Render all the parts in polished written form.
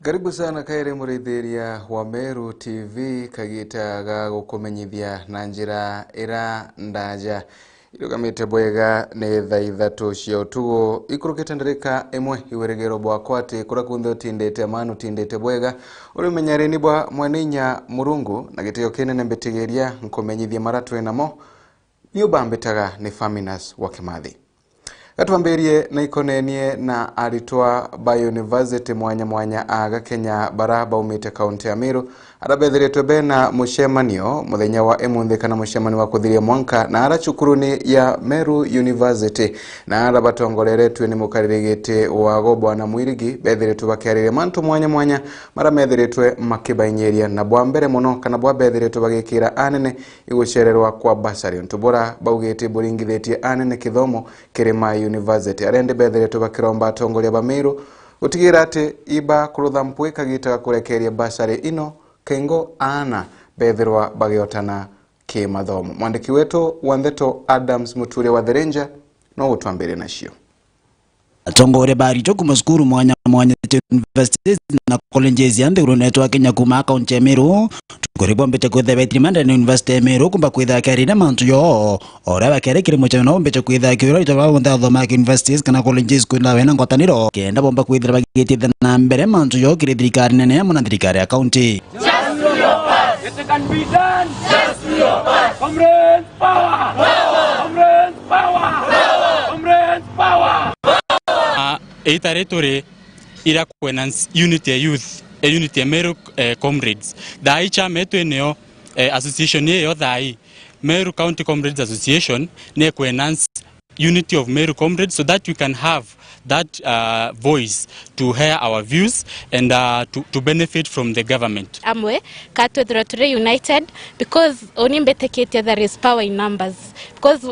Karibu sana kaire murithiria wa Meru TV kagita ga gukumenyithia na njira ira ndaja irugamite bwega ni thaa ithatu cia utugo ikurukite ndarika imwe iweregero bwa kwati kura kunthe tindete manu tindete bwega uri menyareni bwa mwaninya murungu na gitio kinene mbitigeria nkumenyithia maratwe namo niubambitaga ni Faminas wa Kimathi. Gatwambirie na ikonenie na aritwa ba University mwanya aga Kenya baraba umite kaunti ya Meru arabethiretwe bena mushemanio muthenya wa emunthi kana mushemanio wa kuthiria mwanka na arachukuruni ya Meru University na arabatongoreretwe ni mukaririgite wago bwana Mwirigi bethiretwe bakiarire mantu mwanya maramethiretwe makibainyeria na bwa mbere muno kana bwa bethiretwe bagikira anene igucererwa kwa basari ntubora baugite buringithetie anene kithomo kirima University arende bethiretwe bakiromba atongoria ba Meru utigira ati iba kurutha mpwe kagitaga kurekeria basari ino kengo ana bethirwa bagiotana kimathomo. Mwandiki wetu Wandeto Adams Muture wa The Ranger no utwambire nacio. Atongore bari toku maskuru mwanya universities na colleges ya nduru network Kenya kuma kaunti ya Meru tukoribo mbete kwitha betrimanda na University ya Meru kumba kwitha karina mantu yo ora bakere kirimo cha no mbete kwitha kiro itaba bonda thoma universities kana colleges kwina wena ngotaniro kenda bomba kwitha bagititha na mbere mantu yo kirithirikari nene ya thirikari ya county. Just do your part. It can be done. Just do your part. Comrades power. Comrades power. Comrades power. Territory ira kuenhance unity ya youth, unity ya Meru comrades. Dai chama yetu eneo association yeyo dai Meru County Comrades Association ne kuenhance unity of Meru comrades so that we can have that voice to hear our views and to benefit from the government. Amwe katwethrotre united because onimbeteketia there is power in numbers because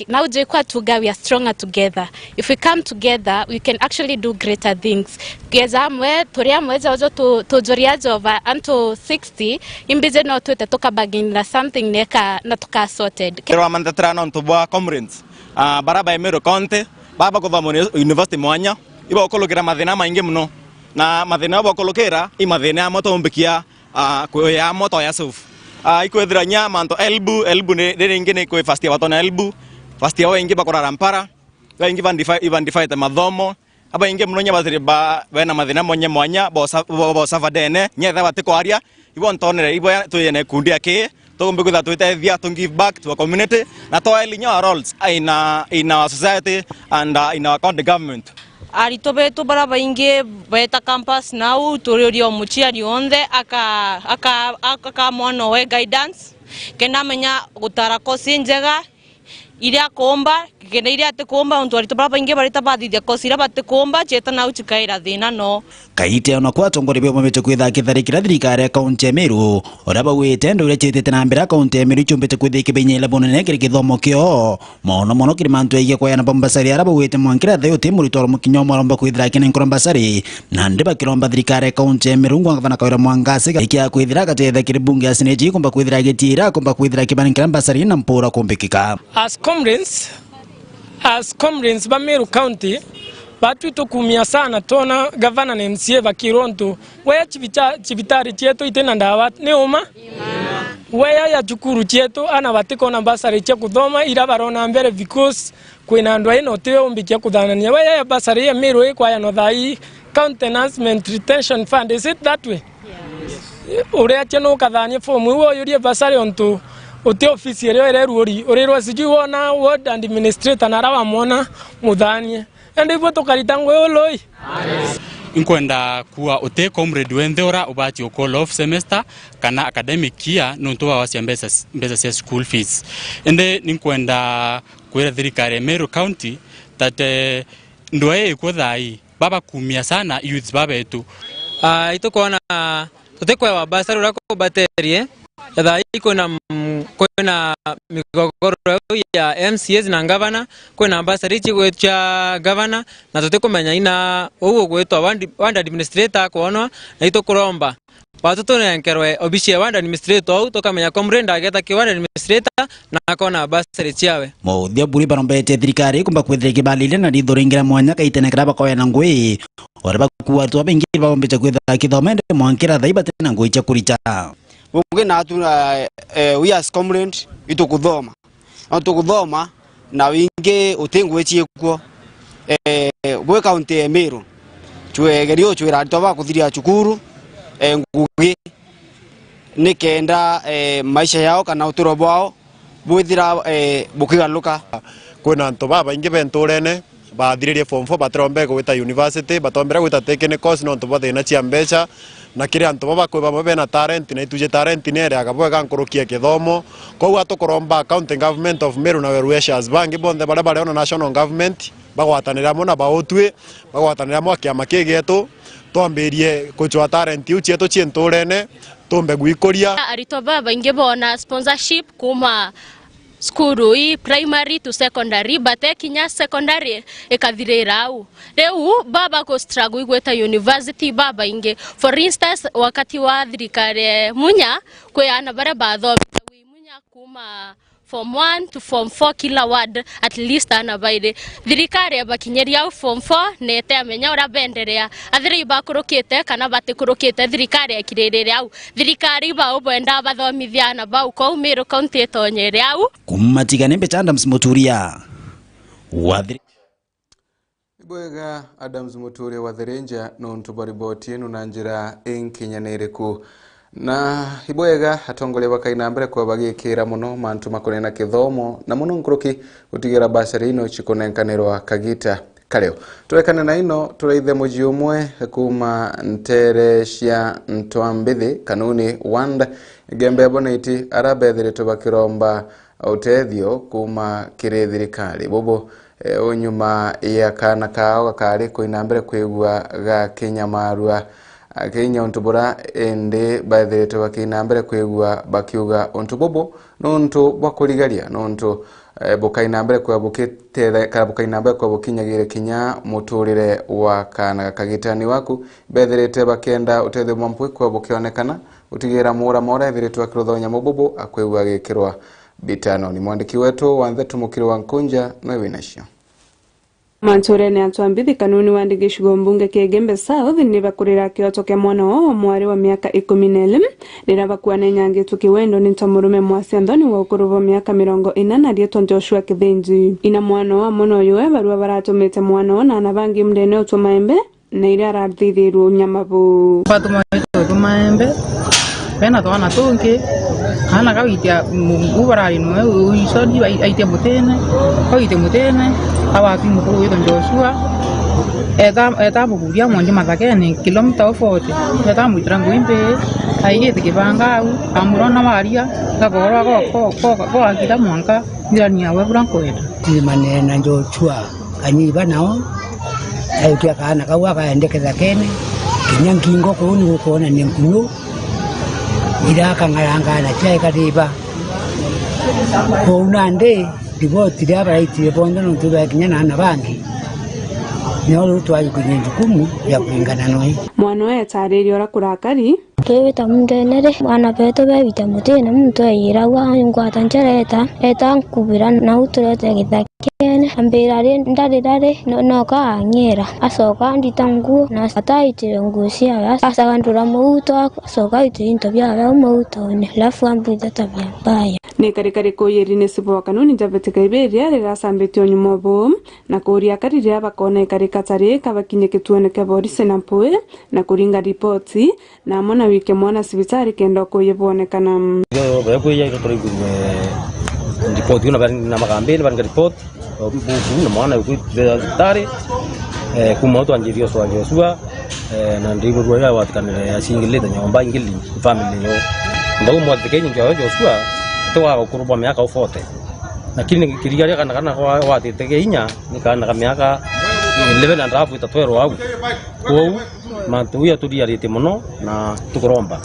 now jekwa tuga we are stronger together. If we come together we can actually do greater things. Geza amwe toria mweza ojo to joriajo over until 60 imbize no to toka bagin na something neka natuka sorted. Kero amandatra no to bwa comrades baraba Meru County baba kuthoma university mwanya iba okolokera mathina maingi muno na mathina abo okolokera I mathina moto mbikia ya moto ya suf ikwethira nya manto elbu ne ringi ne kwe first year watona elbu first year wengi bakora rampara wengi van defy mathomo aba ingi muno nya bathiri ba bena mathina monye mwanya bo savadene nya tha batiko aria ibo ntonere ibo tuyene kundi ake tugombe kwitha twitethia to give back to our community na to elinya our roles in our society and in our county government. Arito betu baraba inge beta campus now turio muchiari onde aka mono we guidance kenda menya gutara kosi njega iria komba kenda iria atikomba onto arito baraba inge barita bathithia kosi ira batikomba cheta na uchikaira thina no kaite ona kwa tongore byo mbete kwitha kitharikira thirikari ya kaunti ya Meru ora bagwite ndo ire chetete na mbere kaunti ya Meru chumbete kwithike benyela bonene kiri kithomo kio mono kiri mantu ege kwa yana bombasari ara bagwite mwankira thayo timurito mukinyo maromba kwithira kine nkombasari na ndiba kiromba thirikari ya kaunti ya Meru ngwana kawira mwangase ikia kwithira katetha kiri bunge ya sineji kumba kwithira gitira kumba kwithira kibanikira mbasari na mpura kumbikika. As comrades ba Meru County batu tukumia sana tona governor na MCA bakironto weya chivitari chetu itena ndawa neuma weya ya chukuru chetu ana batiko na basari che kuthoma ira barona mbere because kwina ndwa ino teo mbikia kuthanania weya ya basari ya Meru kwa ya no thai county enhancement retention fund. Is it that way? Yes. Ure cheno kathanie form wo yuri basari onto ote ofisi ero ereruori orero siju wona ward administrator na rawa mona muthanie ende ibo tukaritango oloi inkwenda kuwa ote comrade wendora ubati call off semester kana academic year nonto wasia mbesa cia school fees ende ninkwenda kwera thirikari Meru County that ndoe ikuthai baba kumia sana youth baba etu itokona tutekwa wabasari urako baterie yadha kuna migogoro ya MCAs na governor kuna ambassador cha governor na tutekomenya ina ugo gwetwa wand administrator kuona na itokuromba watoto nenkerwe obishie wanda administrator au tokamenya comrade ageta kiwanda administrator na akona basari chiawe muthia buri barombete thirikari kumba kwithira kibalile na dithuringira mwanya kaitenekera bakoya na ngui ora bakuwa tu abengi barombete kwithira kithomende mwankira thaiba tena ngui cha kuricha bunge na tu we as comrade itukuthoma atukuthoma na wingi utingwechi kuo bwe county ya Meru chwegerio chwira toba kuthiria chukuru ngugi nikenda maisha yao kana uturo bwao bwithira bukigaluka kwina antu baba ingi benturene bathiririe form 4 batrombe gwita university batombera gwita tekene course no ntuba thina cia mbeca na kiri antu baba kwiba mabe na talent na ituje talent ni ere agabwega nkurukia kithomo koguo atukoromba county government of Meru na Werueshas bangi bonde bare ona national government bagwatanira mona baotwe bagwatanira mwa kiama kigetu twambirie kuchwa talent uchieto chienturene tumbe gwikoria arito baba inge bona sponsorship kuma skuru i primary to secondary bate kinya secondary ekathirira au reu baba ko struggle gweta university baba inge for instance wakati wa thirikari munya kuyana bare bathomita wi munya kuma form 1 to form 4 kila ward at least ana baide thirikari abakinyeria au form 4 nete amenya ora benderea athiri bakurukite kana batikurukite thirikari akirerere au thirikari ba ubenda bathomithia na ba uko Meru county tonyere au kumatigane mbechanda msimoturia wathiri Ibwega Adams Muturia wathirenja no ntubariboti enu na njira inkinyaniriku na ibwega atongolewa kainambere kwa bagikira muno mantu makonena kithomo na muno nkuruki utigira basari ino chikonenkanirwa kagita kaleo tuwekane na ino turaithe muji umwe kuma ntere cia ntwambithi kanuni wanda gembe boneti arabethire tubakiromba utethio kuma kiri thirikari bobo unyuma ya kana kao gakari kuinambere kwigwa ga kinyamarua Kenya ontubura ende bathirete bakinambere kwigwa bakiuga ontubobo nonto bakurigaria nonto bukainambere kwa bukitera kana bukainambere kwa bukinyagire kinya muturire wa kana kagitani waku bathirete bakenda utethio mampwe kwa bukionekana utigira mura mora ethiritwe akirothonya mubobo akwigwa gikirwa bitano ni mwandiki wetu wanze tumukiro wa Nkunja no winashio Manchorene atwambithi kanuni wandigi shugo mbunge Kigembe South ni bakurira kioto kya mwana wao mwari wa miaka 14 rira bakuane nyange tukiwendo ni ntamurume mwasi andoni wa ukuruvo miaka 40 rieto Joshua Kithenji ina mwana wa mono yoe barua baratumite mwana na anabangi mdene utwa maembe na ira arathithiru nyamabu batuma utwa maembe pena twana tungi kana kawitia ubarari no uisodi aitia mutene kawitia mutene awati mukuru witho Joshua eta buburia mwanje mathakene kilomita 40 eta mwitrango imbe aigete kibanga au amurona maria gakoro ko akida mwanka ndirania we branko eta timane na Joshua anyiba nao aikia kana kawa kaendekeza kene kinyangingo ko ni kuona ni mkuno ira kangaranga na chai kadiba ko unande divoti dia baraiti bondo no tuba kinyana na bangi nyo twali kwenye jukumu ya kulingana noi mwana we tareri ora kurakari Kewita mundenere mwana peto bebita mutene muntu ayira wa ngwata njereta eta nkubira na uturete githakene ambirare ndarirare no ka anyera asoka nditangu na ataitire ngusia asagandura muuto asoka itinto bya muuto ne lafu ambuja tabia mbaya ne karikari ko yerine sibo kanuni jabete kaiberia rira sambetio nyumobo na koria karire bakone karikatare kabakinye kituone kaborise na poe na kuringa ripoti na mona wike mwana sibitari kendo ko yebonekana yo ko ya ko ripoti una na magambeni banga report na mwana ko sibitari kuma to anjirio so Joshua na ndivyo kwa watakanile asingileta nyomba ingili family yo ndo mwathikeni kwa Joshua toa kuruba miaka 40 lakini kirigaria kana kwa watete inya nikana miaka 11 and half itatwero au kwa mantu ya tudiarite muno na tukuromba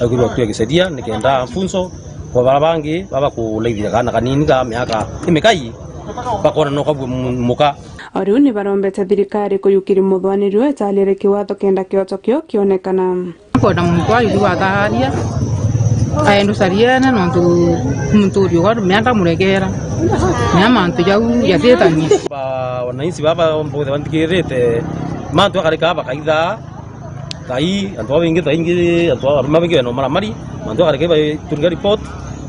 agirwa kwegisedia nikenda mfunzo kwa barabangi baba kuleithira kana kanini ka miaka imikai bakora no kabwe muka Oriuni barombete thirikari kuyukiri muthwanirwe etalire kiwatho kenda kioto kio kionekana Koda muntu ali wataharia aendo sariana no muntu rio wadu miaka muregera nyama antu jau yatetani ba wananchi baba mbode wantikirete mantu akarika bakaitha tai antu wengi taingi antu mabengi no mari mantu akarika tunga report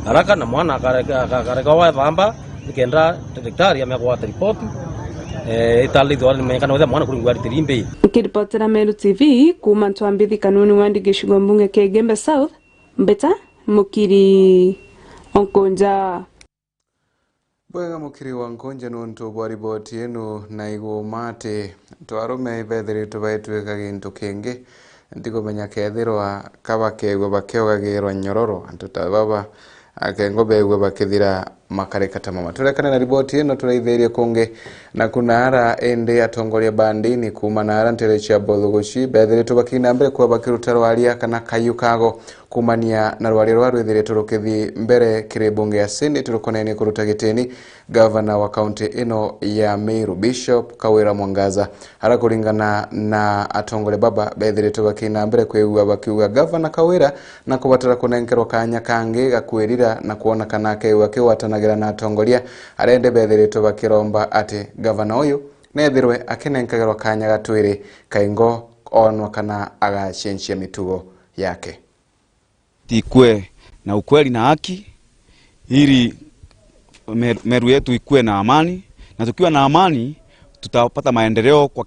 haraka na mwana akarika wa bamba ikenda daktari amekuwa report itali dwari mekana wetha mwana kuri ngwari tirimbe. Kiripotera Meru TV kuma Ntwambithi kanuni wandi gicigo mbunge kia Gembe South Mbeta Mukiri Onkonja. Bwega mukiri wa Nkonja nuntu bwa riboti enu na igu mate twarume ibethiritwe baitwika gintu kingi ntigumenya kethirwa kabakegwe bakeogagirwa nyororo antu ta baba akengo begwe bakithira makareka mama turekane na riboti eno turaithirie kunge na kunara ende atongoria bandini kuma nara ntere cia Bothogoshi bethiritwe bakina mbere kwa bakiruta rwaria kana kayukago kumania na rwari rwithiritwe rukithi mbere kiri bunge ya Senate rukonene kuruta giteni governor wa county ino ya Meru Bishop Kawira Mwangaza harakuringana na atongoria baba bethiritwe bakina mbere kwegwa bakiuga governor Kawira na kubatara kunenkerwa kanya kangi gakwirira na kuona kana kewa kiwatanagira na atongoria arende bethiritwe bakiromba ati governor uyu nethirwe akinenkerwa kanya gatwiri kaingo onwa kana agachenchia mitugo yake ikue na ukweli na haki ili Meru yetu ikue na amani, na tukiwa na amani tutapata maendeleo kwa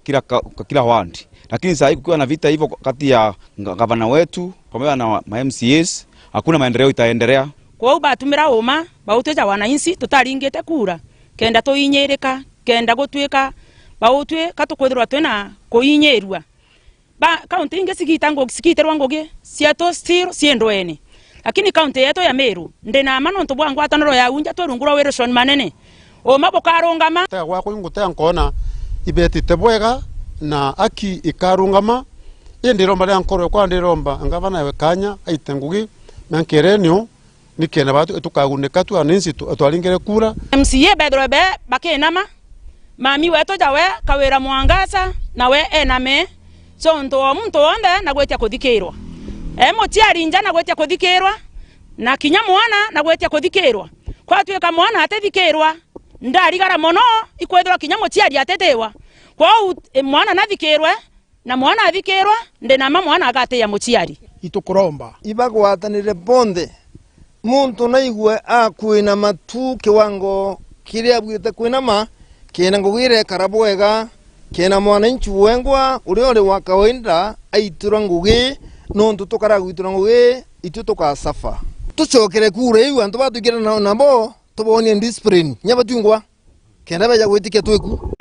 kila wadi. Lakini sasa kukiwa na vita hivyo kati ya gavana wetu pamoja na MCAs hakuna maendeleo itaendelea. Kwa hiyo batumira uma bauteja wananchi tutaringete kura kenda toinyereka kenda gutwika bautwe katukwithirwa twena kuinyerwa ba county inge sikiterwa ngoge siato still siendwene lakini county yetu ya Meru ndena mano ntobwa ngwataniro ya unja twerungura Wilson manene o mabokarungama ta kwa kuyunguta nkona ibetite bwega na aki ikarungama yendiromba ya nkoro kwa ndiromba ngavana we kanya aitengugi nankerenyo nikena batu tukaguneka tu aninsi twaringere kura MCA bedrobe bakenama mami weto jawe Kawira Mwangaza nawe ename so muntu onde na gwetia kuthikirwa motiari nja na gwetia kuthikirwa na kinya mwana na gwetia kuthikirwa kwa tweka mwana atethikirwa ndarigara mono ikwethwa kinya motiari atetewa kwa mwana nathikirwe na mwana athikirwa ndena mwana agate ya motiari itukuromba ibagwatanire bonde muntu naigwe akwina matu kiwango kiria bwite kwinama kena ngugire karabwega kena mwananchi wengwa uri wa kawaida aitura ngugi nontu tukara gwitura ngugi itu tukasafa tuchokere kure iwe antu batugira na nabo tubonie discipline nyabatungwa kenda beja gwitikia tweku.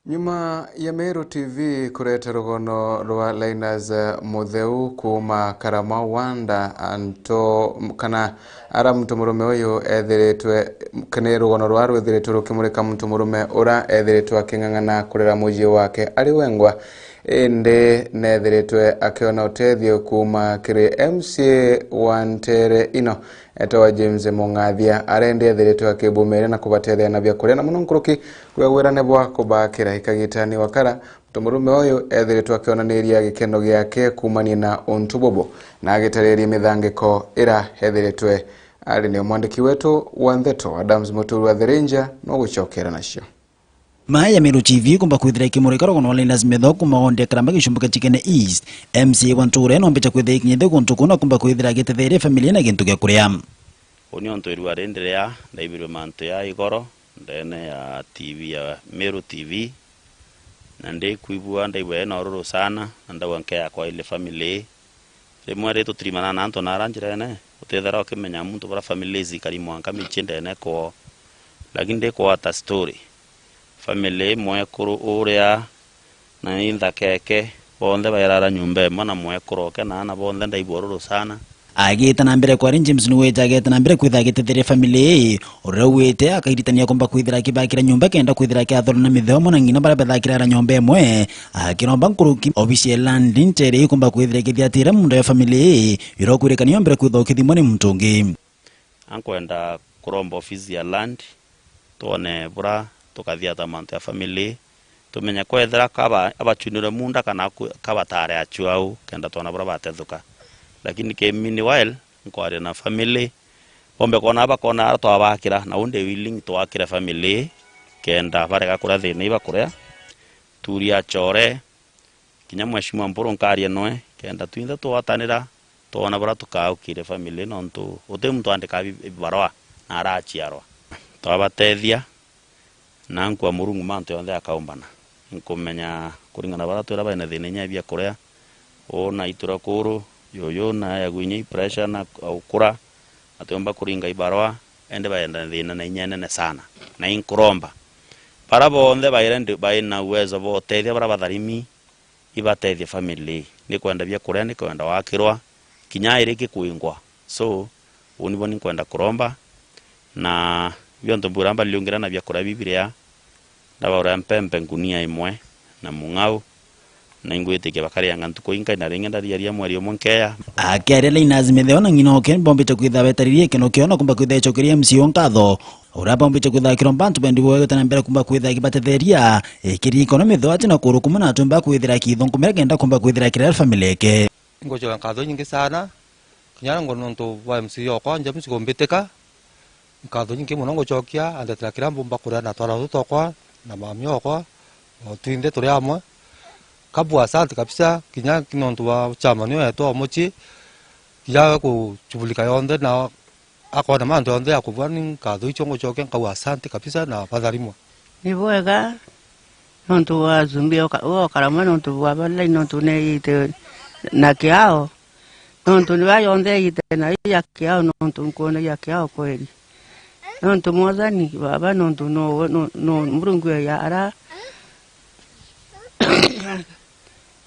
Nyuma ya Meru TV kureta rugono rwa Linus Mutheu kuma Karamawanda anto kana ara muntu murume uyu ethiritwe kene rugono rwa rwithiritwe rukimurika muntu murume ura ethiritwe akingangana kurera muji wake ari wengwa ende nethiritwe akiona utethio kuma kiri MCA wa Ntere ino etawa James Mungathia arende ethiritwe akibumere na kubatethia na byakuria na muno nkuruki kwegwira nebwa kubakira ikagitani wakara murume uyu ethiritwe akionaniria gikeno giake kumania na untubobo na agitariria mithangiko ira ethiritwe ari ni mwandiki wetu wa Ntheto Adams Muturu wa The Ranger no guchokera nacio. Maya Meru TV kumba kwithira ikimurika rogono Linus Mutheu kuma onde karamba gicumbuka chikene East MCA wa Nture no mbecha kwithira ikinyethe kuntukuna kumba kwithira gitetheire familia na gintu gya kuria oni onto irwa renderea ndaibirwe manto ya igoro ndene ya TV ya Meru TV na ndei kuibua ndaibwe na ororo sana ndawa nke ya kwa ile family rimwe reto trimana na anto na ranjirene utethera okimenya muntu bara family zikari mwanka michinde ne ko lakini de ko ata story family mwekuru uria na inda keke bonde bayarara nyumba mana mwekuru ke na bonde ndaibwa ororo sana agita na mbere kwa James Nuweja agita na mbere kwitha gitetheire family urawite akairitania kumba kwithira kibakira nyumba kenda kwithira kyathoro na Mutheu mona ngina bara bathakira nyumba emwe akiromba nkuruki official land Ntere kumba kwithira kithiatira mundu ya family irokurekanio mbere kwitha ukithimwa ni mtungi ankwenda kuromba ofisi ya land tuone bura tukathia tamanto ya family tumenya kwethera kaba abachunira munda kana kabatare achuau kenda tona bra batethuka lakini ke meanwhile nkwari na family bombe kona abakona to abakira na unde willing to akira family kenda barega kura thina ibakuria turia chore kinya mweshimwa mporo nkaria noe kenda twinda to watanira tona bra tukaukire family nontu ute muntu andika barwa na arachiarwa to abatethia na nkwa murungu mantu yonthe akaumbana nkumenya kuringana bara twira baina thina nya bia kuria ona itura kuru yoyo na ya gwinyi pressure na ukura atomba kuringa ibarwa ende baenda thina na inyene sana na inkuromba para bonde bairende baina uwezo bo tethia bara batharimi ibatethia family ni kwenda bia kuria ni kwenda wakirwa kinya iriki kuingwa so unibo ni kwenda kuromba na bionto buramba liungira na bia kuria biblia ndabara mpempe ngunia imwe na mungau na ingwete ke bakari yangantuko inka na ringa ndari mwari omonkea akerele inazimetheo na ngino ken bombe chakwitha betaririe keno kiona kumba kwitha chokeria msio nkatho ura bombe chakwitha kirombantu bendi boyo tana mbere kumba kwitha kibatetheria ekiri economy tho ati na kurukuma na tumba kwithira kithongo meragenda kumba kwithira kira family yake ngojo nkatho nyingi sana kinyana ngono nto wa msio kwa nje msiko mbeteka nkatho nyingi muno ngochokia andatira kira bomba kura na twara tutokwa na mami okwa twinde turi amwe kabu asante kabisa kinya kinonto wa chama niyo eto omochi ya ku chubulika yonde na akona manto yonde akubwani kadho ichongo choke nkawa asante kabisa na padharimo niboega nonto wa zumbio o karama nonto wa bala nonto ne ite na kiao nonto ni wa yonde ite na ya kiao nonto nkona ya kiao kweli nonto mwazani baba nonto no murungu ya ara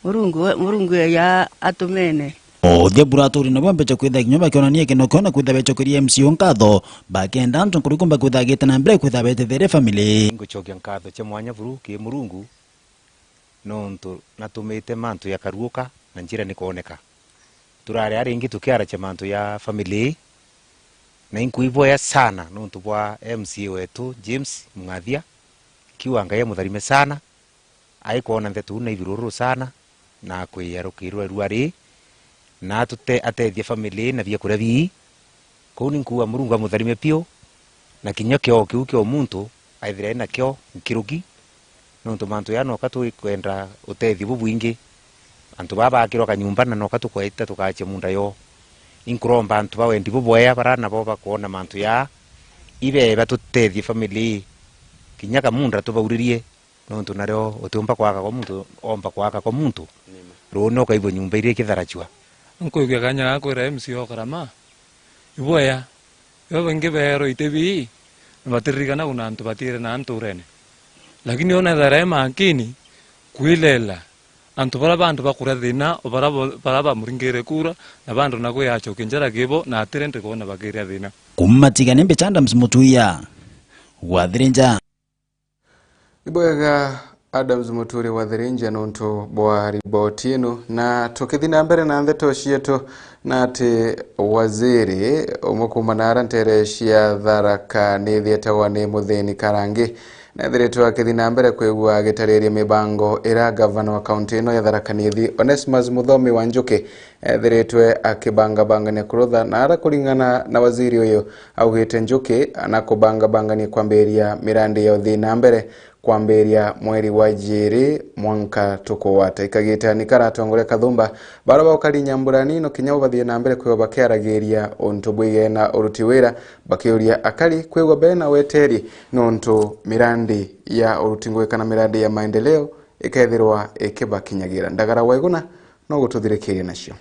murungu ya atumene othia buratori na bombe chakwitha kinyoba kionanie kino kiona kwitha bechokeria msio nkatho bakenda ntu kurikumba kwitha gitana mbere kwitha betethere family ngochokia nkatho cha mwanya buru ki murungu nonto natumite mantu ya karuoka na njira nikuoneka turare ari ingi tukiara cha mantu ya family na inkuiboya sana nonto bwa MC wetu James Mungathia kiwanga ya mutharime sana aikuona nthetu na ibiruru sana na kwiyarukirwa ruari na tute atethia family na bia kurabi kuni nkuwa murungu amutharime pio na kinyokyo kiukyo muntu aithire na kyo nkirugi nonto mantu ya noka tu kwenda utethi bubwingi antu baba akirwa kanyumba na noka tu kwaita tukache munda yo inkuromba antu bawendi bubwea barana bo bakuona mantu ya ibe batutethi family kinyaka munda tubauririe nonto naryo utumba kwaka kwa muntu omba kwaka kwa muntu rono kaibo nyumba irie kitharachwa nkuigya kanya kwira MCO karama iboya yo bengi bero itebi batirigana kuna antu batire na antu rene lakini ona dare makini kuilela antu bara bantu bakura thina bara muringere kura na bantu nako yacho kinjara gibo na atirende kona bakiria thina kumatigane mbechanda msimutuya wathirinja ibwega Adams Muturi wa Thirinja nonto bwa riboti ino na tukithina mbere na ntheto cietu na ati waziri umukumanara ntere cia Tharaka ni thietawa ni Muthini Karangi na thiritwa akithina mbere kwigua gitariria mibango ira gavana wa kaunti ino ya Tharaka Nithi Onesmus Muthomi wa Njuki thiritwe akibangabangania kurutha na ara kuringana na waziri uyu augite Njuki anakubangabangania kwambiria mirandi ya uthina mbere kwambiria mweri wa Jiri mwanka tukuwata ikagita nikaratongoria kathumba baraba ukari nyamburani no kinya ubathie na mbere kwiwa bakiaragiria onto bwige na uruti wira bakiuria akari kwiwa bena weteri nonto mirandi ya urutingwe kana mirandi ya maendeleo ikethirwa ikibakinyagira ndagara waiguna no gututhirekeria nacio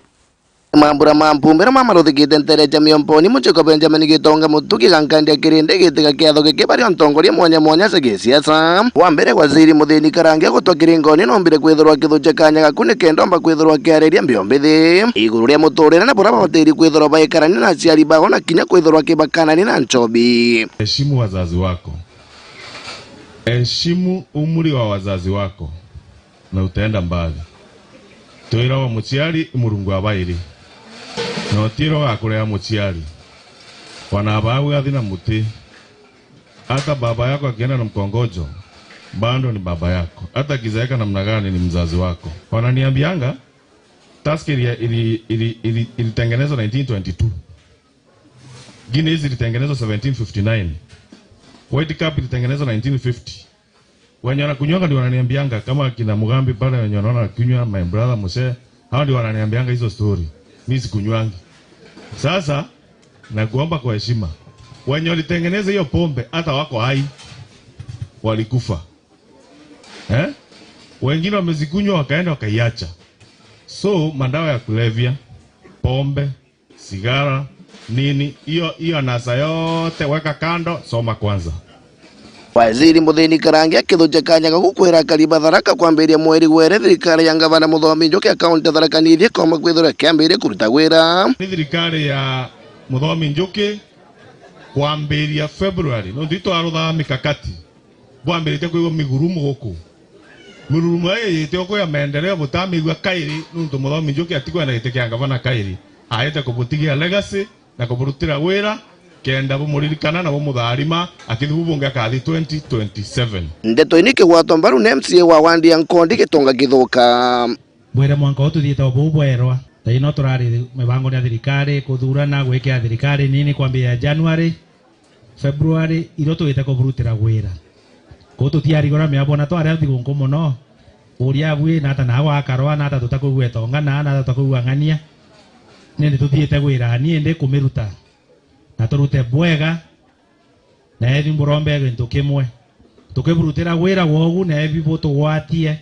mambura mampumbira mamaruthikite ntereja miomponi muchiko Benjamin Gitonga mutuki gankandia kirinde gitiga kiatho gikibari ontongoria mwanya mwanya segesiasa wa mbere waziri Muthini Karangi gutwa kiringoni nombire kwithirwa kithuche kanya gakune kendomba kwithirwa kiareria mbionbithi iguru ria muturire na buraba batiri kwithirwa baikarani na aciari bao na kinya kwithirwa kibakanani na nchobi. Heshimu wazazi wako, heshimu umri wa wazazi wako na utaenda mbali. Toira wa muciari murungu abairi na otiro akurea muciari wana bawe athina muti hata baba yako akienda na mkongojo bado ni baba yako. Hata kizaeka namna gani ni mzazi wako. Wananiambianga Tusker ilitengenezwa 1922. Guinness ilitengenezwa 1759. White Cup ilitengenezwa 1950. Wenye wanakunywanga ndio wananiambianga, kama kina Mugambi pale wenye wanaona kunywa, my brother Mose, hao ndio wananiambianga hizo story. Mimi sikunywangi. Sasa nakuomba kwa heshima, wenye walitengeneza hiyo pombe hata wako hai walikufa. Wengine wamezikunywa wakaenda wakaiacha. So madawa ya kulevya, pombe, sigara, nini, hiyo nasa yote weka kando, soma kwanza. Waziri Mutheni Karange akithunja kanya gukwira Kariba Tharaka kwambiria mweri were thirikari ya Gavana Muthomi Njuki akaunti Tharaka Nithi koma kwithura kiambiria kuruta wira. Thirikari ya Muthomi Njuki kwambiria February no ndito arutha mikakati bwambirite kuigo migurumu guku mururumu yete ko ya maendeleo butamigwa kairi nuntu Muthomi Njuki atigwa na gite kya Gavana kairi aite kubutigia legacy na kuburutira wira kenda bumuririkana na bumutharima akithubunga kathi 2027. Ndeto ini kigwato mbaru na MCA wa Wandi Nkondi gitonga githuka bwera mwanka ututhiite obubwerwa taino turari mibango ya thirikari kuthurana gwikira thirikari nini kwambia January February iro tuite kuburutira wira ko tutiarigora miabona twari athigungu muno uria bwi na ta nawa akarwa na ta tutakugwe tonga na tutakugwa ngania nindi tuthiite wira ni ende kumiruta na turute bwega na ebi mburombe gintu kimwe tukiburutira wira wogu na ebi butugwatie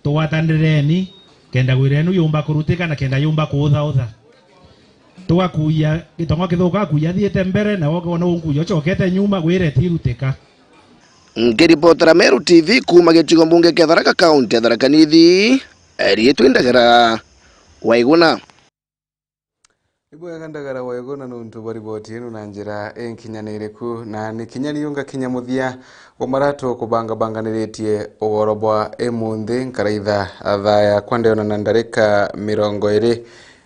tugwatandireni kenda gwirenu yumba kurutika na kenda yumba kuutha tugakuya gitongo kithuka kuya thiete mbere na wogo no unguyo chokete nyuma gwire tirutika. Ngiripotera Meru TV kuma gicigo mbunge kia Tharaka kaunti ya Tharaka Nithi Erietwe Ndagara Waiguna. Ibwega Ndagara Waiguna nuntu bariboti inu na njira enkinyanireku na nikinyaniunga kinyamuthia umarato kubanga-banganiretie ugoro bwa emunthi nkaraitha thaya kwandeona na ndarika 20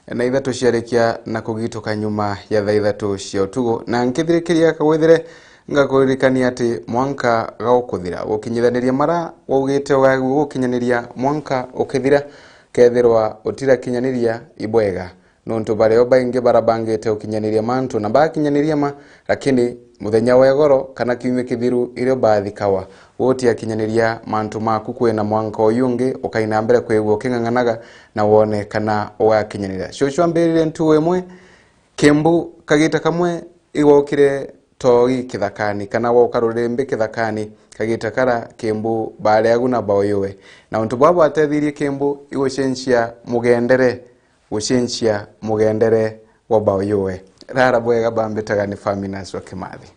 na ithatu ciarikia na kugituka nyuma ya thaa ithatu cia utugo na nkithirikiria kagwithire ngakuririkania ati mwanka gaukuthira gukinyithaniria mara waugite gukinyaniria mwanka ukithira kethirwa utira kinyaniria ibwega nuntu bareo baingi barabangite ukinyaniria mantu na bakinyaniria ma lakini muthenya wa egoro kana kiume kithiru irio bathikawa wotia kinyaniria mantu maku kwina mwanka oyungi ukaina mbere kwigwo kinganganaga na wone kana ugakinyaniria shosho mbirire ntu wemwe Kimbu kagita kamwe igokire togi kithakani kana wokarurembe kithakani kagita kara Kimbu bare aguna baoyowe na untu bwabo atethirie Kimbu igoshensia mugendere wa baoyowe rara bwega bambetaga ni Faminas wa Kimathi.